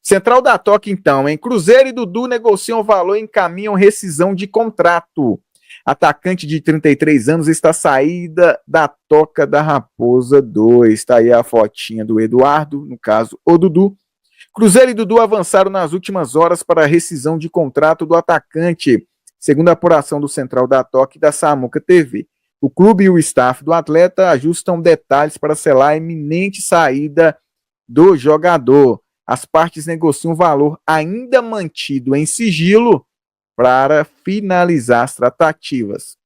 Central da Toca, então, hein? Cruzeiro e Dudu negociam valor e encaminham rescisão de contrato. Atacante de 33 anos está saída da Toca da Raposa 2. Está aí a fotinha do Eduardo, no caso, o Dudu. Cruzeiro e Dudu avançaram nas últimas horas para a rescisão de contrato do atacante, segundo a apuração do Central da Toca e da Samuca TV. O clube e o staff do atleta ajustam detalhes para selar a iminente saída do jogador. As partes negociam um valor ainda mantido em sigilo para finalizar as tratativas.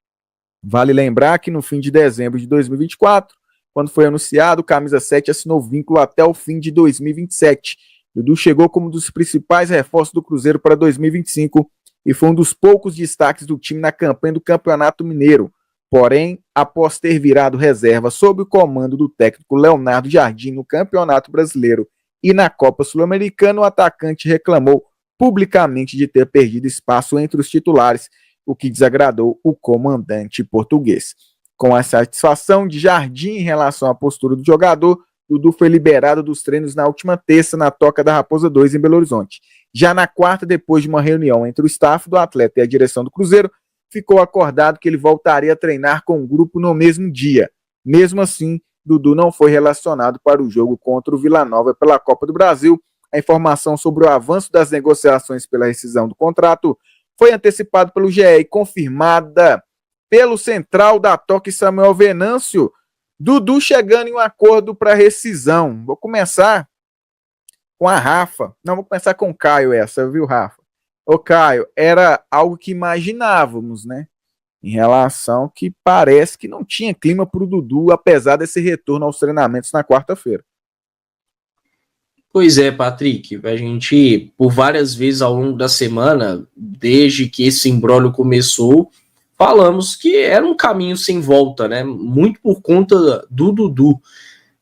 Vale lembrar que no fim de dezembro de 2024, quando foi anunciado, o Camisa 7 assinou vínculo até o fim de 2027. Dudu chegou como um dos principais reforços do Cruzeiro para 2025 e foi um dos poucos destaques do time na campanha do Campeonato Mineiro. Porém, após ter virado reserva sob o comando do técnico Leonardo Jardim no Campeonato Brasileiro e na Copa Sul-Americana, o atacante reclamou publicamente de ter perdido espaço entre os titulares, o que desagradou o comandante português. Com a satisfação de Jardim em relação à postura do jogador, Dudu foi liberado dos treinos na última terça na Toca da Raposa 2 em Belo Horizonte. Já na quarta, depois de uma reunião entre o staff do atleta e a direção do Cruzeiro, ficou acordado que ele voltaria a treinar com o grupo no mesmo dia. Mesmo assim, Dudu não foi relacionado para o jogo contra o Vila Nova pela Copa do Brasil. A informação sobre o avanço das negociações pela rescisão do contrato foi antecipada pelo GE e confirmada pelo Central da Toca e Samuel Venâncio. Dudu chegando em um acordo para rescisão. Vou começar com a Rafa. Não, vou começar com o Caio essa, viu, Rafa? Ô, Caio, era algo que imaginávamos, né? Em relação que parece que não tinha clima para o Dudu, apesar desse retorno aos treinamentos na quarta-feira. Pois é, Patrick, a gente, por várias vezes ao longo da semana, desde que esse imbróglio começou, falamos que era um caminho sem volta, né? Muito por conta do Dudu.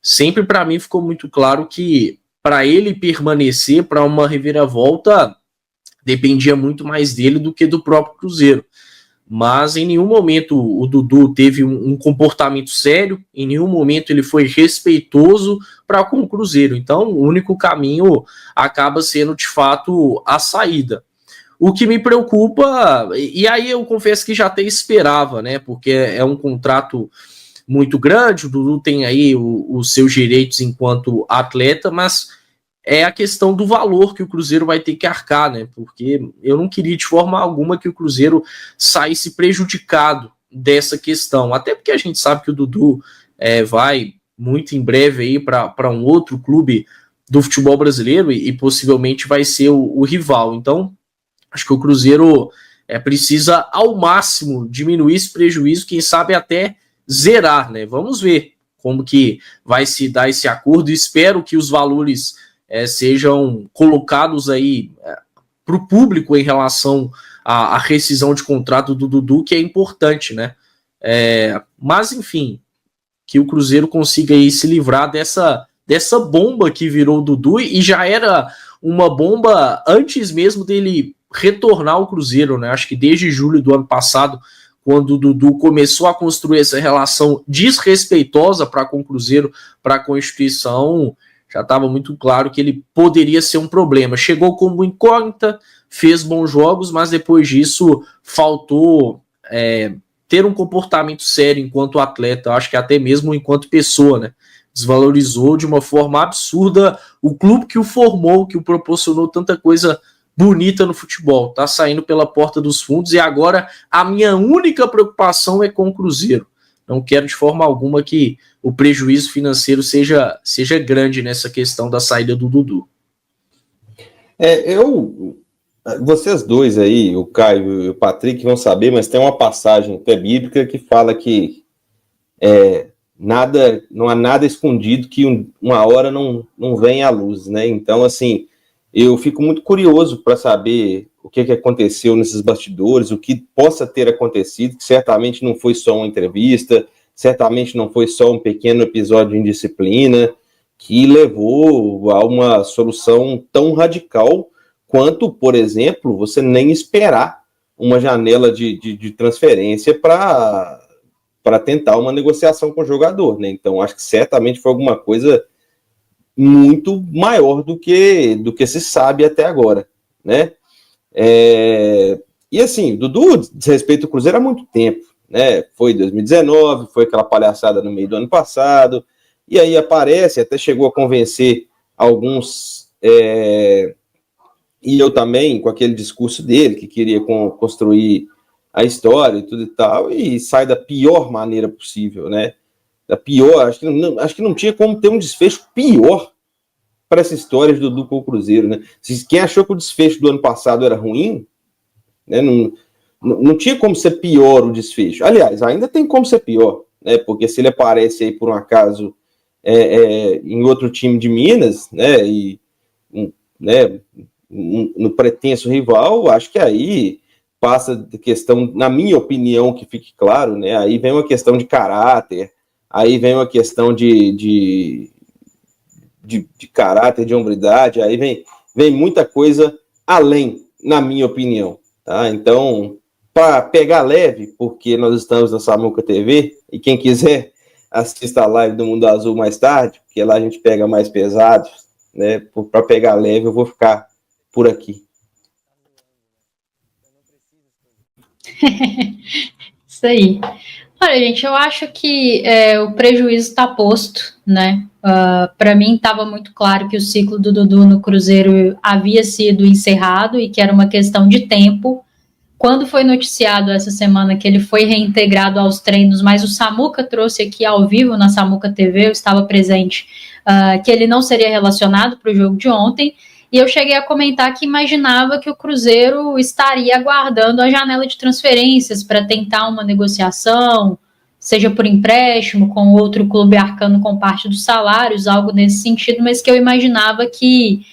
Sempre para mim ficou muito claro que para ele permanecer, para uma reviravolta, dependia muito mais dele do que do próprio Cruzeiro. Mas em nenhum momento o Dudu teve um comportamento sério, em nenhum momento ele foi respeitoso para com o Cruzeiro. Então o único caminho acaba sendo de fato a saída. O que me preocupa, e aí eu confesso que já até esperava, né? Porque é um contrato muito grande, o Dudu tem aí os seus direitos enquanto atleta, mas é a questão do valor que o Cruzeiro vai ter que arcar, né? Porque eu não queria de forma alguma que o Cruzeiro saísse prejudicado dessa questão. Até porque a gente sabe que o Dudu vai muito em breve aí para um outro clube do futebol brasileiro e possivelmente vai ser o rival. Então, acho que o Cruzeiro precisa ao máximo diminuir esse prejuízo, quem sabe até zerar, né? Vamos ver como que vai se dar esse acordo. Espero que os valores sejam colocados aí para o público em relação à rescisão de contrato do Dudu, que é importante, né? Mas, enfim, que o Cruzeiro consiga aí se livrar dessa bomba que virou o Dudu, e já era uma bomba antes mesmo dele retornar ao Cruzeiro, né? Acho que desde julho do ano passado, quando o Dudu começou a construir essa relação desrespeitosa para com o Cruzeiro, para com a instituição, já estava muito claro que ele poderia ser um problema. Chegou como incógnita, fez bons jogos, mas depois disso faltou ter um comportamento sério enquanto atleta, acho que até mesmo enquanto pessoa, né? Desvalorizou de uma forma absurda o clube que o formou, que o proporcionou tanta coisa bonita no futebol. Tá saindo pela porta dos fundos e agora a minha única preocupação é com o Cruzeiro. Não quero de forma alguma que o prejuízo financeiro seja grande nessa questão da saída do Dudu. Vocês dois aí, o Caio e o Patrick, vão saber, mas tem uma passagem até bíblica que fala que não há nada escondido que uma hora não vem à luz, né? Então, assim, eu fico muito curioso para saber o que aconteceu nesses bastidores, o que possa ter acontecido, que certamente não foi só uma entrevista, certamente não foi só um pequeno episódio de indisciplina que levou a uma solução tão radical quanto, por exemplo, você nem esperar uma janela de transferência para tentar uma negociação com o jogador, né? Então, acho que certamente foi alguma coisa muito maior do que se sabe até agora, né? E assim, Dudu desrespeita o Cruzeiro há muito tempo, né? Foi em 2019, foi aquela palhaçada no meio do ano passado, e aí aparece, até chegou a convencer alguns, e eu também, com aquele discurso dele, que queria construir a história e tudo e tal, e sai da pior maneira possível, né? Da pior, acho que não tinha como ter um desfecho pior para essa história de Dudu com o Cruzeiro, né? Quem achou que o desfecho do ano passado era ruim, né? Não tinha como ser pior o desfecho. Aliás, ainda tem como ser pior, né? Porque se ele aparece aí por um acaso em outro time de Minas, né? E né, no pretenso rival, acho que aí passa de questão, na minha opinião, que fique claro, né? Aí vem uma questão de caráter, aí vem uma questão de caráter, de hombridade, aí vem muita coisa além, na minha opinião, tá? Então, para pegar leve, porque nós estamos na Samuca TV, e quem quiser assista a live do Mundo Azul mais tarde, porque lá a gente pega mais pesado, né? Para pegar leve, eu vou ficar por aqui. Isso aí. Olha, gente, eu acho que o prejuízo está posto, né? Para mim estava muito claro que o ciclo do Dudu no Cruzeiro havia sido encerrado e que era uma questão de tempo. Quando foi noticiado essa semana que ele foi reintegrado aos treinos, mas o Samuca trouxe aqui ao vivo na Samuca TV, eu estava presente, que ele não seria relacionado para o jogo de ontem. E eu cheguei a comentar que imaginava que o Cruzeiro estaria aguardando a janela de transferências para tentar uma negociação, seja por empréstimo, com outro clube arcando com parte dos salários, algo nesse sentido, mas que eu imaginava que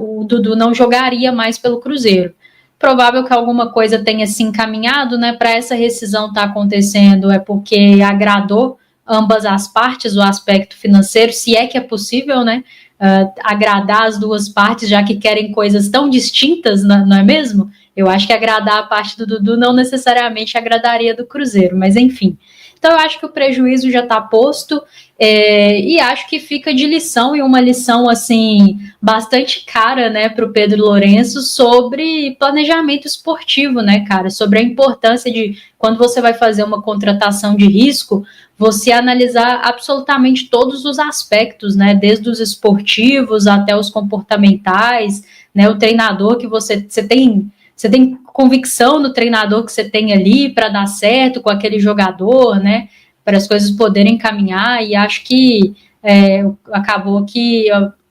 o Dudu não jogaria mais pelo Cruzeiro. Provável que alguma coisa tenha se encaminhado, né, para essa rescisão estar acontecendo, é porque agradou ambas as partes, o aspecto financeiro, se é que é possível, né, agradar as duas partes, já que querem coisas tão distintas, não é mesmo? Eu acho que agradar a parte do Dudu não necessariamente agradaria do Cruzeiro, mas enfim. Então eu acho que o prejuízo já está posto, e acho que fica de lição, e uma lição assim bastante cara, né, para o Pedro Lourenço, sobre planejamento esportivo, né, cara, sobre a importância de, quando você vai fazer uma contratação de risco, você analisar absolutamente todos os aspectos, né, desde os esportivos até os comportamentais, né, o treinador que você tem convicção no treinador que você tem ali para dar certo com aquele jogador, né, para as coisas poderem caminhar, e acho que acabou que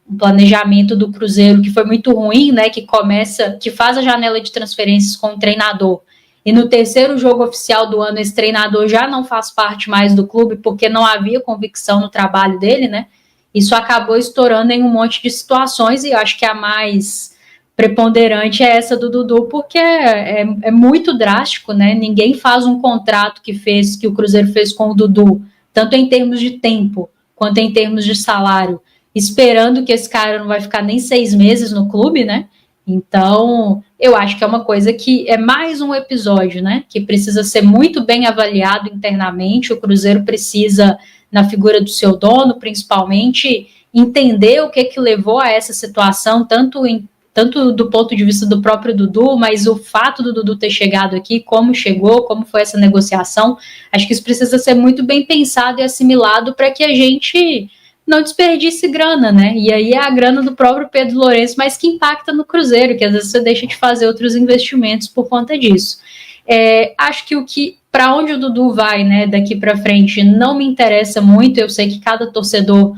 o planejamento do Cruzeiro, que foi muito ruim, né, que faz a janela de transferências com o treinador, e no terceiro jogo oficial do ano esse treinador já não faz parte mais do clube porque não havia convicção no trabalho dele, né, isso acabou estourando em um monte de situações, e acho que a mais preponderante é essa do Dudu, porque é muito drástico, né? Ninguém faz um contrato que o Cruzeiro fez com o Dudu, tanto em termos de tempo quanto em termos de salário, esperando que esse cara não vai ficar nem 6 meses no clube, né? Então, eu acho que é uma coisa que é mais um episódio, né? Que precisa ser muito bem avaliado internamente. O Cruzeiro precisa, na figura do seu dono, principalmente, entender o que levou a essa situação, tanto do ponto de vista do próprio Dudu, mas o fato do Dudu ter chegado aqui, como chegou, como foi essa negociação, acho que isso precisa ser muito bem pensado e assimilado para que a gente não desperdice grana, né? E aí é a grana do próprio Pedro Lourenço, mas que impacta no Cruzeiro, que às vezes você deixa de fazer outros investimentos por conta disso. Acho que para onde o Dudu vai, né, daqui para frente, não me interessa muito. Eu sei que cada torcedor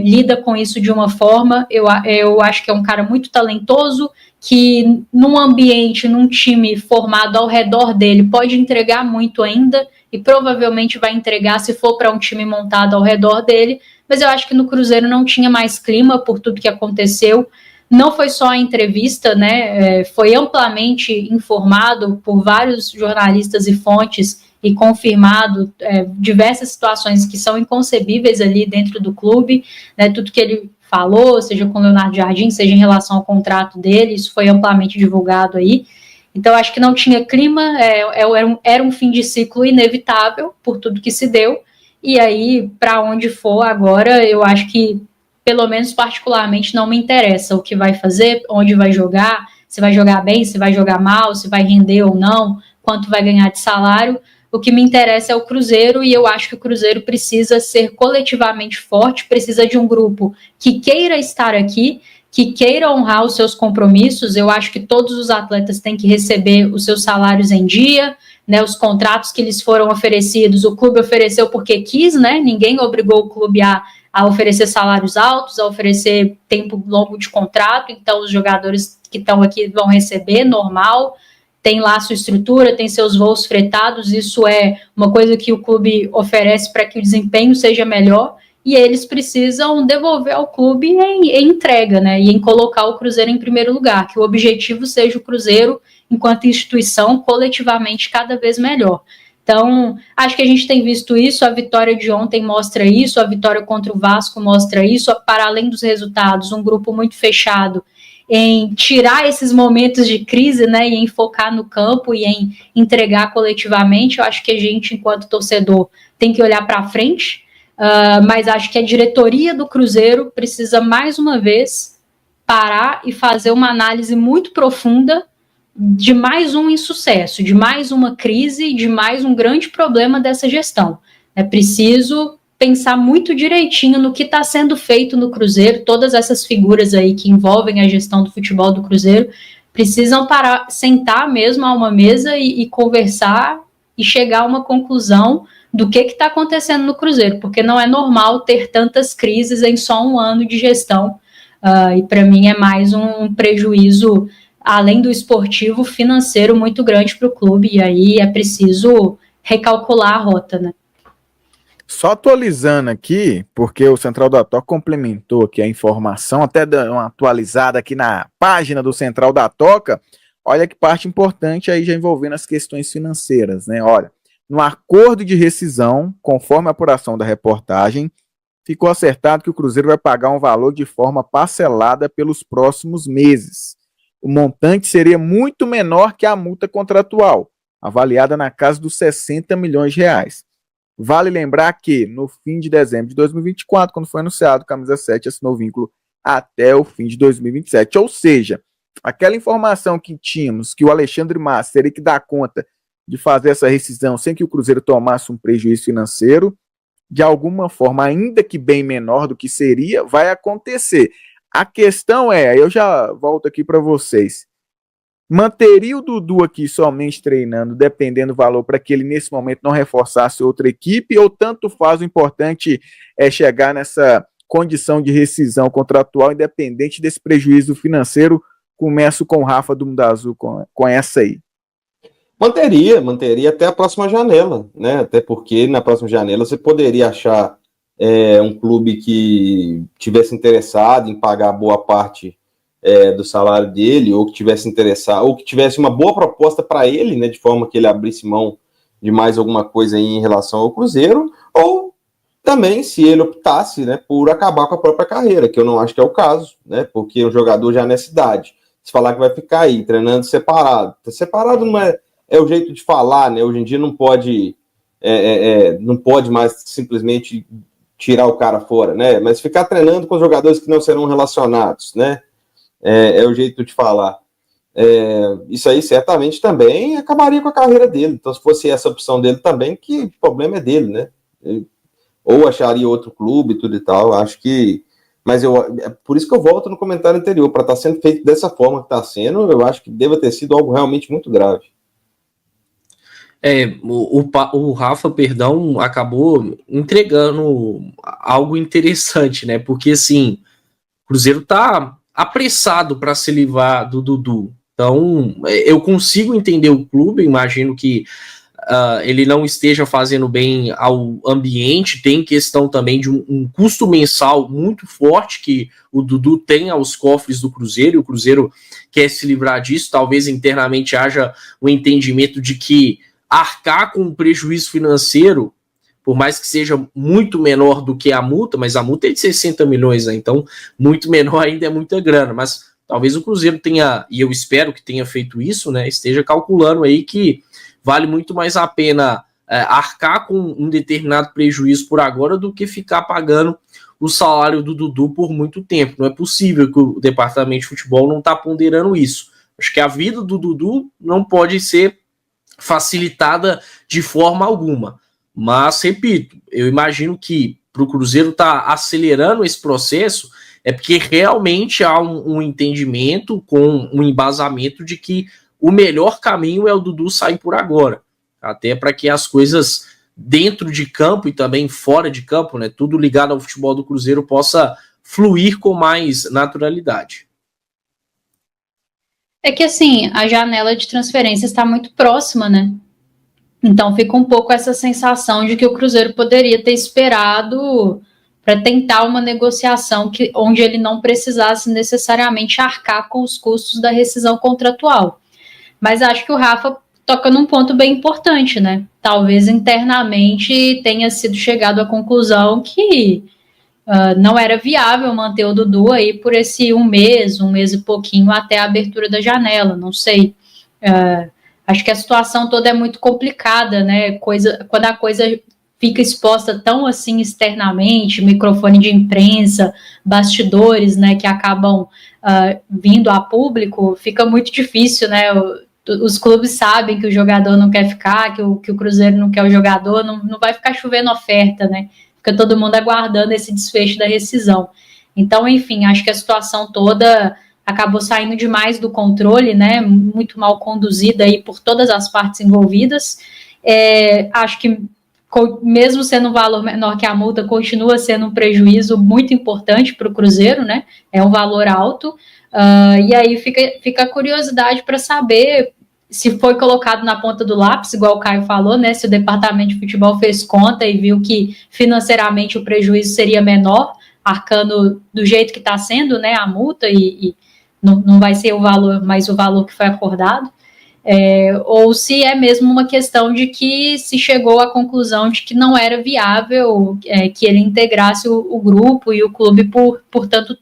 lida com isso de uma forma. Eu acho que é um cara muito talentoso, que num ambiente, num time formado ao redor dele, pode entregar muito ainda, e provavelmente vai entregar se for para um time montado ao redor dele, mas eu acho que no Cruzeiro não tinha mais clima por tudo que aconteceu. Não foi só a entrevista, né? Foi amplamente informado por vários jornalistas e fontes e confirmado diversas situações que são inconcebíveis ali dentro do clube, né? Tudo que ele falou, seja com o Leonardo Jardim, seja em relação ao contrato dele, isso foi amplamente divulgado aí. Então, acho que não tinha clima, era um fim de ciclo inevitável por tudo que se deu, e aí, para onde for agora, eu acho que pelo menos particularmente, não me interessa o que vai fazer, onde vai jogar, se vai jogar bem, se vai jogar mal, se vai render ou não, quanto vai ganhar de salário. O que me interessa é o Cruzeiro, e eu acho que o Cruzeiro precisa ser coletivamente forte, precisa de um grupo que queira estar aqui, que queira honrar os seus compromissos. Eu acho que todos os atletas têm que receber os seus salários em dia, né, os contratos que lhes foram oferecidos, o clube ofereceu porque quis, né, ninguém obrigou o clube a oferecer salários altos, a oferecer tempo longo de contrato, então os jogadores que estão aqui vão receber, normal, tem lá a sua estrutura, tem seus voos fretados, isso é uma coisa que o clube oferece para que o desempenho seja melhor, e eles precisam devolver ao clube em entrega, né, e em colocar o Cruzeiro em primeiro lugar, que o objetivo seja o Cruzeiro, enquanto instituição, coletivamente cada vez melhor. Então, acho que a gente tem visto isso, a vitória de ontem mostra isso, a vitória contra o Vasco mostra isso, para além dos resultados, um grupo muito fechado em tirar esses momentos de crise, né, e em focar no campo e em entregar coletivamente. Eu acho que a gente, enquanto torcedor, tem que olhar para frente, mas acho que a diretoria do Cruzeiro precisa, mais uma vez, parar e fazer uma análise muito profunda de mais um insucesso, de mais uma crise, de mais um grande problema dessa gestão. É preciso pensar muito direitinho no que está sendo feito no Cruzeiro, todas essas figuras aí que envolvem a gestão do futebol do Cruzeiro precisam parar, sentar mesmo a uma mesa e conversar e chegar a uma conclusão do que está acontecendo no Cruzeiro, porque não é normal ter tantas crises em só um ano de gestão, e para mim é mais um prejuízo, além do esportivo, financeiro muito grande para o clube, e aí é preciso recalcular a rota, né? Só atualizando aqui, porque o Central da Toca complementou aqui a informação, até dando uma atualizada aqui na página do Central da Toca. Olha que parte importante aí já envolvendo as questões financeiras, né? Olha, no acordo de rescisão, conforme a apuração da reportagem, ficou acertado que o Cruzeiro vai pagar um valor de forma parcelada pelos próximos meses. O montante seria muito menor que a multa contratual, avaliada na casa dos 60 milhões de reais. Vale lembrar que, no fim de dezembro de 2024, quando foi anunciado, o Camisa 7 assinou vínculo até o fim de 2027. Ou seja, aquela informação que tínhamos, que o Alexandre Matos teria que dar conta de fazer essa rescisão sem que o Cruzeiro tomasse um prejuízo financeiro, de alguma forma, ainda que bem menor do que seria, vai acontecer. A questão é, eu já volto aqui para vocês, manteria o Dudu aqui somente treinando, dependendo do valor, para que ele nesse momento não reforçasse outra equipe, ou tanto faz, o importante é chegar nessa condição de rescisão contratual, independente desse prejuízo financeiro? Começo com o Rafa do Mundo Azul, com essa aí. Manteria até a próxima janela, né? Até porque na próxima janela você poderia achar um clube que tivesse interessado em pagar boa parte do salário dele, ou que tivesse interessado, ou que tivesse uma boa proposta para ele, né, de forma que ele abrisse mão de mais alguma coisa aí em relação ao Cruzeiro, ou também se ele optasse, né, por acabar com a própria carreira, que eu não acho que é o caso, né, porque o jogador já nessa idade, se falar que vai ficar aí treinando separado não é o jeito de falar, né, hoje em dia não pode mais simplesmente tirar o cara fora, né, mas ficar treinando com os jogadores que não serão relacionados, né, é o jeito de falar. Isso aí certamente também acabaria com a carreira dele. Então, se fosse essa opção dele também, que o problema é dele, né? Ou acharia outro clube, tudo e tal. Acho que. Mas por isso que eu volto no comentário anterior, para estar sendo feito dessa forma que está sendo, eu acho que deva ter sido algo realmente muito grave. O Rafa, perdão, acabou entregando algo interessante, né? Porque assim, o Cruzeiro tá apressado para se livrar do Dudu. Então, eu consigo entender o clube, imagino que ele não esteja fazendo bem ao ambiente, tem questão também de um custo mensal muito forte que o Dudu tem aos cofres do Cruzeiro, e o Cruzeiro quer se livrar disso. Talvez internamente haja um entendimento de que arcar com um prejuízo financeiro, por mais que seja muito menor do que a multa, mas a multa é de 60 milhões, né? Então muito menor ainda é muita grana, mas talvez o Cruzeiro tenha, e eu espero que tenha feito isso, né, esteja calculando aí que vale muito mais a pena arcar com um determinado prejuízo por agora do que ficar pagando o salário do Dudu por muito tempo. Não é possível que o departamento de futebol não está ponderando isso. Acho que a vida do Dudu não pode ser facilitada de forma alguma. Mas, repito, eu imagino que para o Cruzeiro estar acelerando esse processo é porque realmente há um entendimento com um embasamento de que o melhor caminho é o Dudu sair por agora. Até para que as coisas dentro de campo e também fora de campo, né, tudo ligado ao futebol do Cruzeiro, possa fluir com mais naturalidade. É que, assim, a janela de transferência está muito próxima, né? Então fica um pouco essa sensação de que o Cruzeiro poderia ter esperado para tentar uma negociação onde ele não precisasse necessariamente arcar com os custos da rescisão contratual. Mas acho que o Rafa toca num ponto bem importante, né? Talvez internamente tenha sido chegado à conclusão que não era viável manter o Dudu aí por esse um mês e pouquinho até a abertura da janela, não sei. Acho que a situação toda é muito complicada, né? Quando a coisa fica exposta tão assim externamente, microfone de imprensa, bastidores, né, que acabam vindo a público, fica muito difícil, né? Os clubes sabem que o jogador não quer ficar, que o Cruzeiro não quer o jogador, não vai ficar chovendo oferta, né? Fica todo mundo aguardando esse desfecho da rescisão. Então, enfim, acho que a situação toda acabou saindo demais do controle, né? Muito mal conduzida aí por todas as partes envolvidas. Acho que, mesmo sendo um valor menor que a multa, continua sendo um prejuízo muito importante para o Cruzeiro, né? É um valor alto. E aí fica a curiosidade para saber se foi colocado na ponta do lápis, igual o Caio falou, né? Se o departamento de futebol fez conta e viu que financeiramente o prejuízo seria menor, arcando do jeito que está sendo, né? A multa e não vai ser o valor, mas o valor que foi acordado. Ou se é mesmo uma questão de que se chegou à conclusão de que não era viável que ele integrasse o grupo e o clube por tanto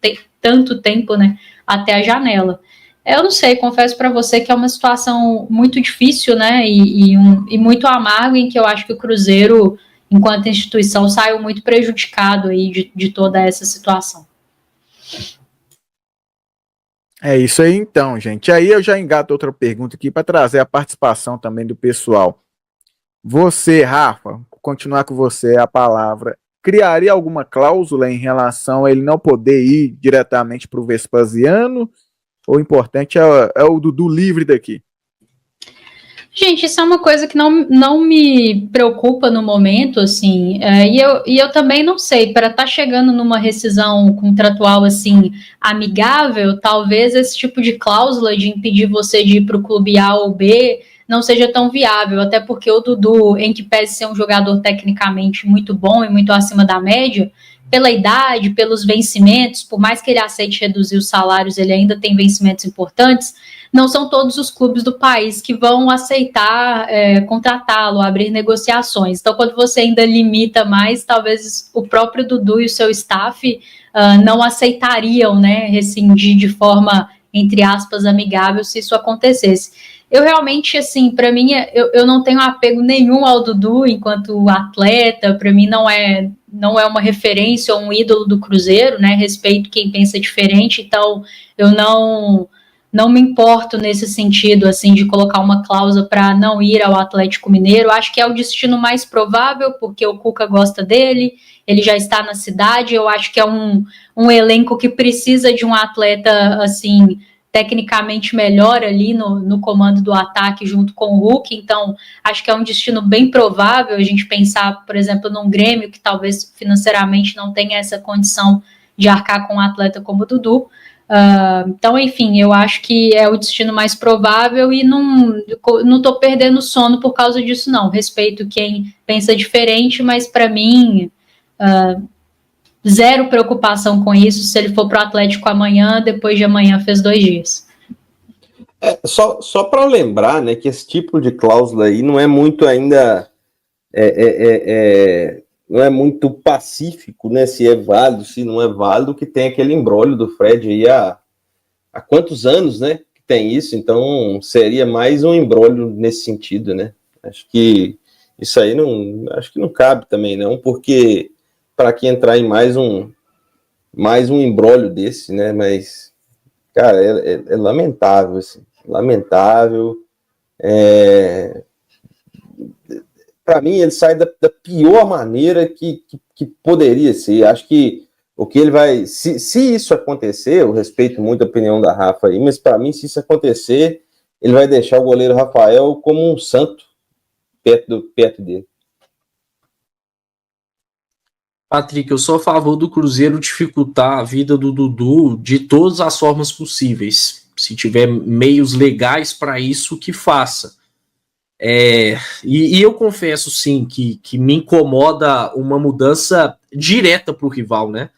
tempo, né? Até a janela. Eu não sei, confesso para você que é uma situação muito difícil, né, e muito amargo, em que eu acho que o Cruzeiro, enquanto instituição, saiu muito prejudicado aí de toda essa situação. É isso aí então, gente. Aí eu já engato outra pergunta aqui para trazer a participação também do pessoal. Você, Rafa, vou continuar com você a palavra. Criaria alguma cláusula em relação a ele não poder ir diretamente para o Vespasiano? O importante é o Dudu livre daqui? Gente, isso é uma coisa que não me preocupa no momento, assim, e eu também não sei, para estar chegando numa rescisão contratual, assim, amigável, talvez esse tipo de cláusula de impedir você de ir para o clube A ou B não seja tão viável, até porque o Dudu, em que pese ser um jogador tecnicamente muito bom e muito acima da média, pela idade, pelos vencimentos, por mais que ele aceite reduzir os salários, ele ainda tem vencimentos importantes, não são todos os clubes do país que vão aceitar contratá-lo, abrir negociações. Então, quando você ainda limita mais, talvez o próprio Dudu e o seu staff não aceitariam, né, rescindir de forma, entre aspas, amigável se isso acontecesse. Eu realmente, assim, para mim, eu não tenho apego nenhum ao Dudu enquanto atleta, para mim não é uma referência ou um ídolo do Cruzeiro, né, respeito quem pensa diferente, então eu não me importo nesse sentido, assim, de colocar uma cláusula para não ir ao Atlético Mineiro. Acho que é o destino mais provável, porque o Cuca gosta dele, ele já está na cidade, eu acho que é um elenco que precisa de um atleta, assim, tecnicamente melhor ali no comando do ataque junto com o Hulk, então acho que é um destino bem provável a gente pensar, por exemplo, num Grêmio que talvez financeiramente não tenha essa condição de arcar com um atleta como o Dudu. Então, enfim, eu acho que é o destino mais provável e não estou perdendo sono por causa disso, não. Respeito quem pensa diferente, mas para mim, zero preocupação com isso. Se ele for para o Atlético amanhã, depois de amanhã fez 2 dias. Só para lembrar, né, que esse tipo de cláusula aí não é muito ainda... não é muito pacífico, né? Se é válido, se não é válido, que tem aquele imbróglio do Fred aí há quantos anos, né? Que tem isso, então seria mais um imbróglio nesse sentido, né? Acho que Isso aí não, acho que não cabe também não, porque para que entrar em mais um imbróglio desse, né? Mas, cara, é lamentável, assim, lamentável. Para mim, ele sai da pior maneira que poderia ser. Acho que o que ele vai... Se isso acontecer, eu respeito muito a opinião da Rafa aí, mas para mim, se isso acontecer, ele vai deixar o goleiro Rafael como um santo perto dele. Patrick, eu sou a favor do Cruzeiro dificultar a vida do Dudu de todas as formas possíveis. Se tiver meios legais para isso, que faça. E eu confesso, sim, que me incomoda uma mudança direta para o rival, né?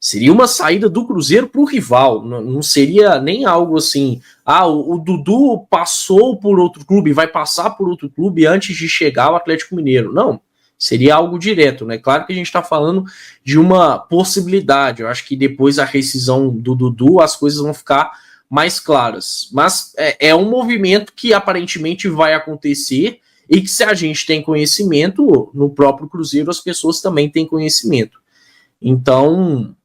Seria uma saída do Cruzeiro para o rival, não seria nem algo assim, o Dudu passou por outro clube, vai passar por outro clube antes de chegar ao Atlético Mineiro. Não, seria algo direto, né? Claro que a gente está falando de uma possibilidade, eu acho que depois da rescisão do Dudu as coisas vão ficar mais claras, mas é um movimento que aparentemente vai acontecer e que, se a gente tem conhecimento, no próprio Cruzeiro as pessoas também têm conhecimento. Então,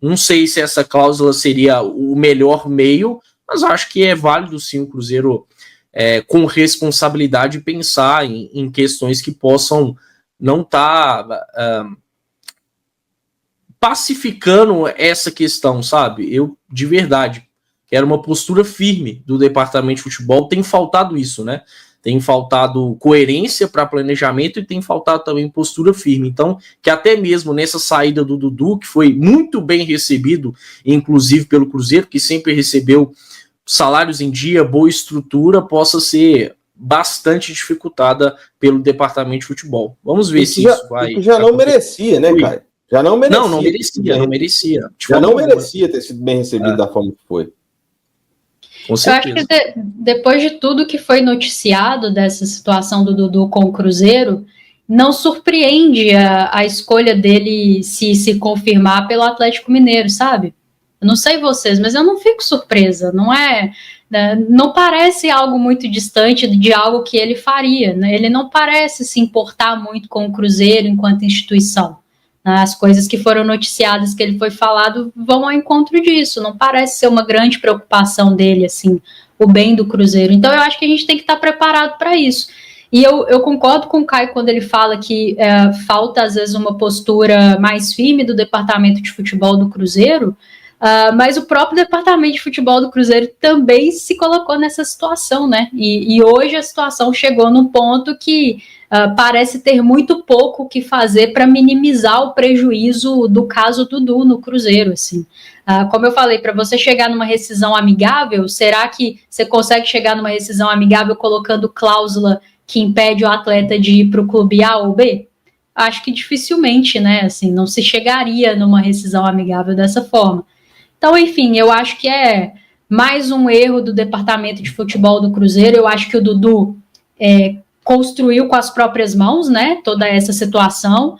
não sei se essa cláusula seria o melhor meio, mas acho que é válido sim o Cruzeiro, com responsabilidade, pensar em questões que possam não estar pacificando essa questão, sabe? Eu, de verdade, quero uma postura firme do departamento de futebol. Tem faltado isso, né? Tem faltado coerência para planejamento e tem faltado também postura firme. Então, que até mesmo nessa saída do Dudu, que foi muito bem recebido, inclusive pelo Cruzeiro, que sempre recebeu salários em dia, boa estrutura, possa ser bastante dificultada pelo departamento de futebol. Vamos ver se isso vai... Já não merecia, né, Caio? Já não merecia. Não merecia. Já não merecia ter sido bem recebido da forma que foi. Com certeza. Eu acho que depois de tudo que foi noticiado dessa situação do Dudu com o Cruzeiro, não surpreende a escolha dele se confirmar pelo Atlético Mineiro, sabe? Eu não sei vocês, mas eu não fico surpresa. Não parece algo muito distante de algo que ele faria, né? Ele não parece se importar muito com o Cruzeiro enquanto instituição. As coisas que foram noticiadas, que ele foi falado, vão ao encontro disso. Não parece ser uma grande preocupação dele, assim, o bem do Cruzeiro. Então, eu acho que a gente tem que estar preparado para isso. E eu concordo com o Caio quando ele fala que falta, às vezes, uma postura mais firme do departamento de futebol do Cruzeiro, mas o próprio departamento de futebol do Cruzeiro também se colocou nessa situação, né? E hoje a situação chegou num ponto que parece ter muito pouco o que fazer para minimizar o prejuízo do caso Dudu no Cruzeiro, assim. Como eu falei, para você chegar numa rescisão amigável, será que você consegue chegar numa rescisão amigável colocando cláusula que impede o atleta de ir para o clube A ou B? Acho que dificilmente, né? Assim, não se chegaria numa rescisão amigável dessa forma. Então, enfim, eu acho que é mais um erro do departamento de futebol do Cruzeiro. Eu acho que o Dudu construiu com as próprias mãos, né, toda essa situação,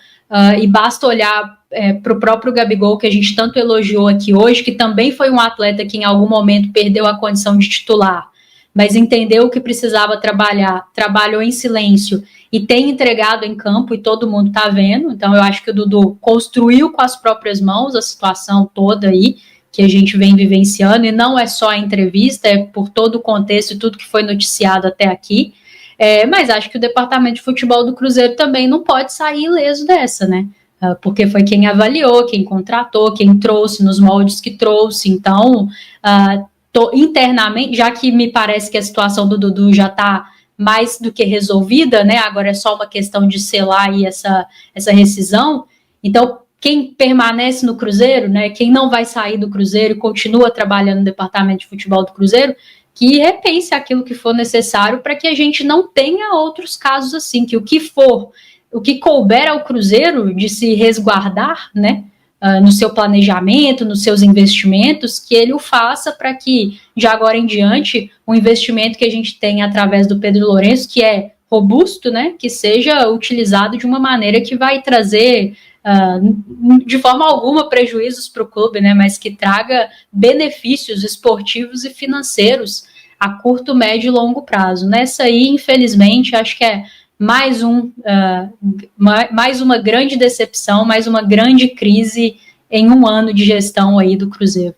e basta olhar para o próprio Gabigol, que a gente tanto elogiou aqui hoje, que também foi um atleta que em algum momento perdeu a condição de titular, mas entendeu o que precisava trabalhar, trabalhou em silêncio e tem entregado em campo, e todo mundo está vendo. Então eu acho que o Dudu construiu com as próprias mãos a situação toda aí, que a gente vem vivenciando, e não é só a entrevista, é por todo o contexto e tudo que foi noticiado até aqui. Mas acho que o departamento de futebol do Cruzeiro também não pode sair ileso dessa, né? Porque foi quem avaliou, quem contratou, quem trouxe nos moldes que trouxe. Então, internamente, já que me parece que a situação do Dudu já está mais do que resolvida, né? Agora é só uma questão de selar aí essa rescisão. Então, quem permanece no Cruzeiro, né? Quem não vai sair do Cruzeiro e continua trabalhando no departamento de futebol do Cruzeiro, que repense aquilo que for necessário para que a gente não tenha outros casos assim, que o que couber ao Cruzeiro de se resguardar, né, no seu planejamento, nos seus investimentos, que ele o faça para que, de agora em diante, o investimento que a gente tem através do Pedro Lourenço, que é robusto, né, que seja utilizado de uma maneira que vai trazer de forma alguma prejuízos para o clube, né, mas que traga benefícios esportivos e financeiros a curto, médio e longo prazo. Nessa aí, infelizmente, acho que é mais uma grande decepção, mais uma grande crise em um ano de gestão aí do Cruzeiro.